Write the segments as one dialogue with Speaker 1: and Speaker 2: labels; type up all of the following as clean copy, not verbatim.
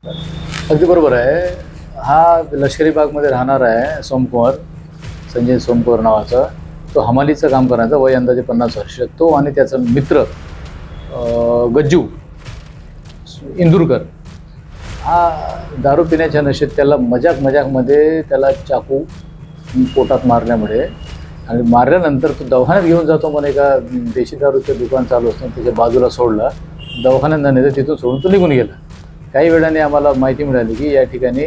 Speaker 1: अगदी बरोबर आहे. हा लष्करी बागमध्ये राहणारा आहे सोमकुमार, संजय सोमकुमार नावाचा. तो हमालीचं काम करायचा, वय अंदाजे 50 वर्ष. तो आणि त्याचा मित्र गज्जू इंदुरकर हा दारू पिण्याच्या नशेत त्याला मजाकमध्ये त्याला चाकू पोटात मारल्यामुळे आणि मारल्यानंतर तो दवाखान्यात घेऊन जातो. म्हणे का देशी दारूचं दुकान चालू असतं त्याच्या बाजूला सोडला, दवाखान्यात न नेता तिथून सोडून तो निघून गेला. काही वेळाने आम्हाला माहिती मिळाली की या ठिकाणी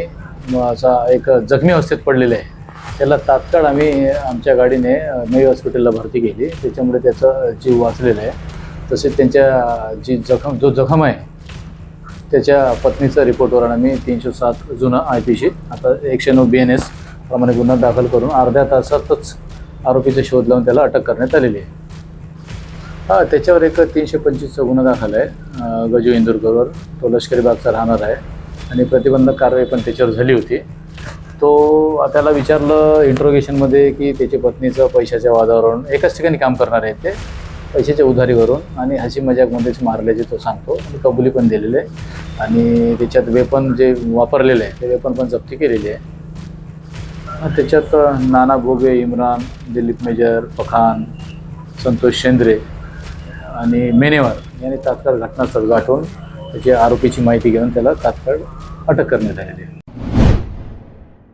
Speaker 1: असा एक जखमी अवस्थेत पडलेला आहे. त्याला तात्काळ आम्ही आमच्या गाडीने नवी हॉस्पिटलला भरती केली. त्याच्यामुळे त्याचा जीव वाचलेला आहे. तसेच त्यांच्या जो जखम आहे त्याच्या पत्नीचा रिपोर्टवर आम्ही 307 जुना IPC आता 109 BNS प्रमाणे गुन्हा दाखल करून अर्ध्या तासातच आरोपीचा शोध लावून त्याला अटक करण्यात आलेली आहे. त्याच्यावर एक 325चा गुन्हा दाखल आहे गजू इंदुरकरवर. तो लष्करी बागचा राहणार आहे आणि प्रतिबंधक कारवाई पण त्याच्यावर झाली होती. त्याला विचारलं इंट्रोगेशनमध्ये की त्याच्या पत्नीचं पैशाच्या वादावरून एकाच ठिकाणी काम करणार आहेत ते, पैशाच्या उधारीवरून आणि हसी मजाकमध्येच मारल्याचे तो सांगतो आणि कबुली पण दिलेली आहे. आणि त्याच्यात वेपन जे वापरलेलं आहे ते वेपन पण जप्ती केलेली आहे. त्याच्यात नाना भोगे, इम्रान, दिलीप मेजर, पखान, संतोष शेंद्रे आणि मेनेवार यांनी तात्काळ घटनास्थळ गाठून त्याच्या आरोपीची माहिती घेऊन त्याला तात्काळ अटक करण्यात आलेली आहे.